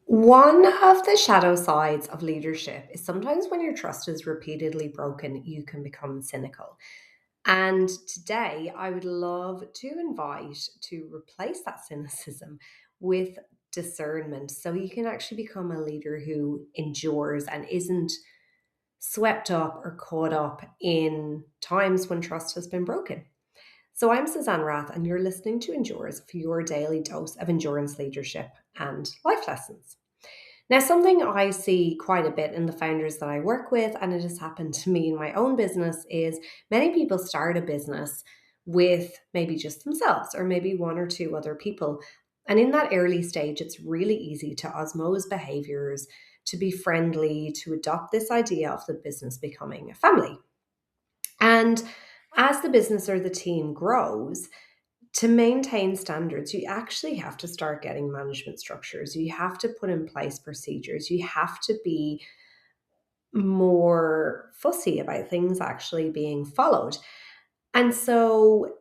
One of the shadow sides of leadership is sometimes when your trust is repeatedly broken, you can become cynical. And today, I would love to invite to replace that cynicism with discernment so you can actually become a leader who endures and isn't swept up or caught up in times when trust has been broken. So, I'm Suzanne Rath, and you're listening to Endures for your daily dose of endurance leadership and life lessons. Now, something I see quite a bit in the founders that I work with, and it has happened to me in my own business, is many people start a business with maybe just themselves or maybe one or two other people. And in that early stage, it's really easy to osmose behaviors, to be friendly, to adopt this idea of the business becoming a family. And as the business or the team grows, to maintain standards, you actually have to start getting management structures. You have to put in place procedures. You have to be more fussy about things actually being followed. And so,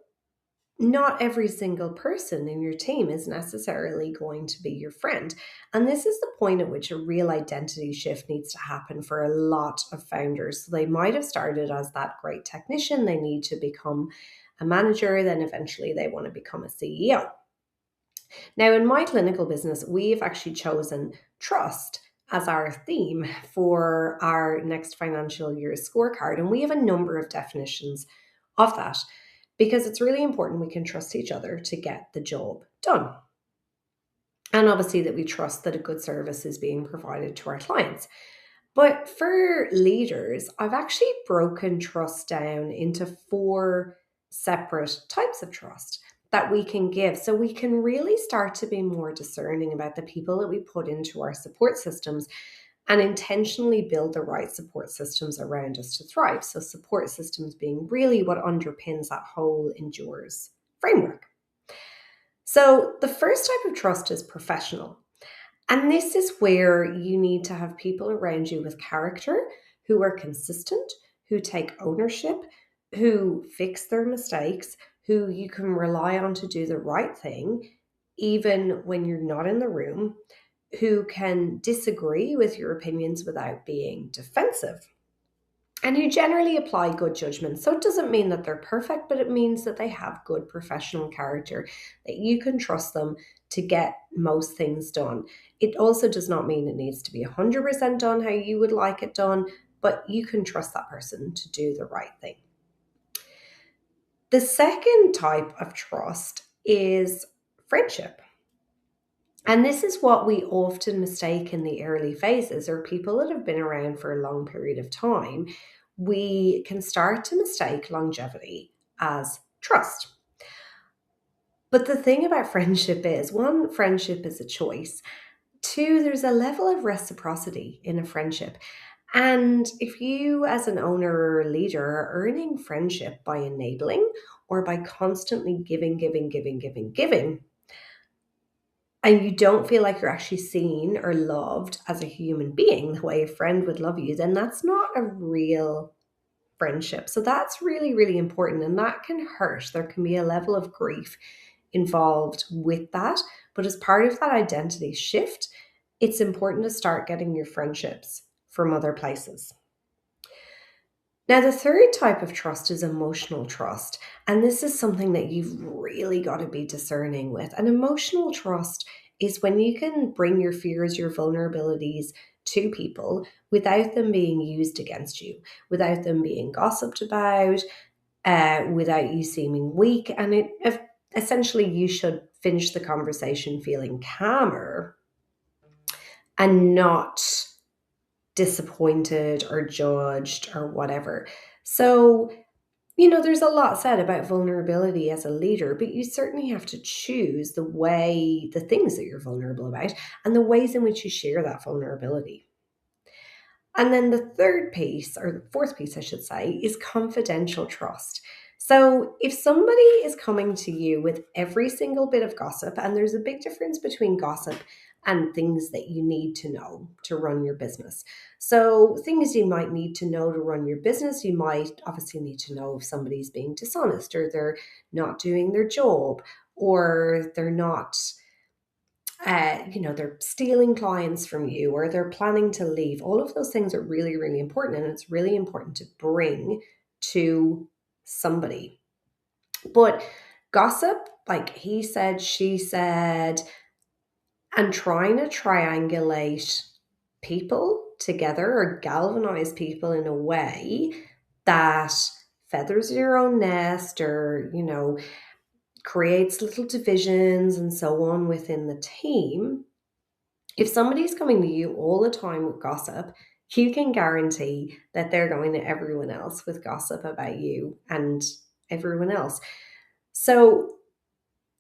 not every single person in your team is necessarily going to be your friend. And this is the point at which a real identity shift needs to happen for a lot of founders. So they might have started as that great technician, they need to become a manager, then eventually they want to become a CEO. Now, in my clinical business, we've actually chosen trust as our theme for our next financial year's scorecard. And we have a number of definitions of that because it's really important we can trust each other to get the job done. And obviously, that we trust that a good service is being provided to our clients. But for leaders, I've actually broken trust down into four separate types of trust that we can give. So we can really start to be more discerning about the people that we put into our support systems and intentionally build the right support systems around us to thrive. So, support systems being really what underpins that whole endures framework. So, the first type of trust is professional. And this is where you need to have people around you with character who are consistent, who take ownership, who fix their mistakes, who you can rely on to do the right thing, even when you're not in the room, who can disagree with your opinions without being defensive. And who generally apply good judgment. So it doesn't mean that they're perfect, but it means that they have good professional character, that you can trust them to get most things done. It also does not mean it needs to be 100% done how you would like it done, but you can trust that person to do the right thing. The second type of trust is friendship. And this is what we often mistake in the early phases, or people that have been around for a long period of time. We can start to mistake longevity as trust. But the thing about friendship is one, friendship is a choice. Two, there's a level of reciprocity in a friendship. And if you, as an owner or a leader, are earning friendship by enabling or by constantly giving, and you don't feel like you're actually seen or loved as a human being the way a friend would love you, then that's not a real friendship. So that's really, really important. And that can hurt. There can be a level of grief involved with that. But as part of that identity shift, it's important to start getting your friendships from other places. Now, the third type of trust is emotional trust. And this is something that you've really got to be discerning with. And emotional trust is when you can bring your fears, your vulnerabilities to people without them being used against you, without them being gossiped about, without you seeming weak. And essentially, you should finish the conversation feeling calmer and not disappointed or judged or whatever. So, there's a lot said about vulnerability as a leader, but you certainly have to choose the things that you're vulnerable about, and the ways in which you share that vulnerability. And then the third piece, or the fourth piece, I should say, is confidential trust. So if somebody is coming to you with every single bit of gossip, and there's a big difference between gossip and things that you need to know to run your business. So things you might need to know to run your business, you might obviously need to know if somebody's being dishonest or they're not doing their job or they're not they're stealing clients from you or they're planning to leave. All of those things are really, really important. And it's really important to bring to somebody. But gossip, like he said, she said, and trying to triangulate people together or galvanize people in a way that feathers your own nest or, creates little divisions and so on within the team. If somebody's coming to you all the time with gossip, you can guarantee that they're going to everyone else with gossip about you and everyone else. So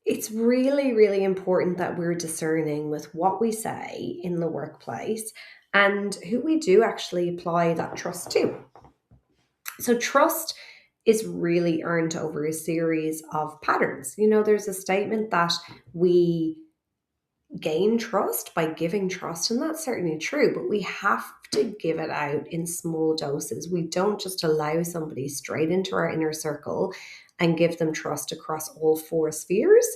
it's really, really important that we're discerning with what we say in the workplace and who we do actually apply that trust to. So, trust is really earned over a series of patterns. There's a statement that we gain trust by giving trust, and that's certainly true, but we have to give it out in small doses. We don't just allow somebody straight into our inner circle and give them trust across all four spheres.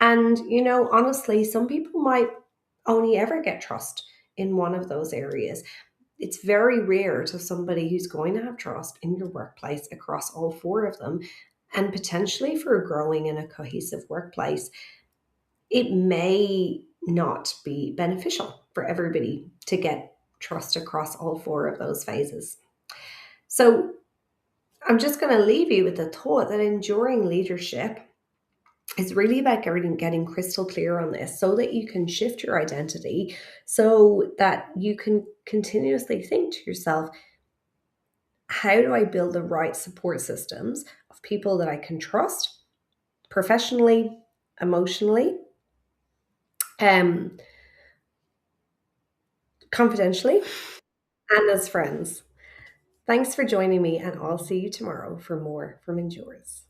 And honestly, some people might only ever get trust in one of those areas. It's very rare to somebody who's going to have trust in your workplace across all four of them. And potentially for growing in a cohesive workplace, it may not be beneficial for everybody to get trust across all four of those phases. So I'm just going to leave you with the thought that enduring leadership is really about getting crystal clear on this so that you can shift your identity, so that you can continuously think to yourself, how do I build the right support systems of people that I can trust professionally, emotionally, um, confidentially, and as friends? Thanks for joining me, and I'll see you tomorrow for more from Endures.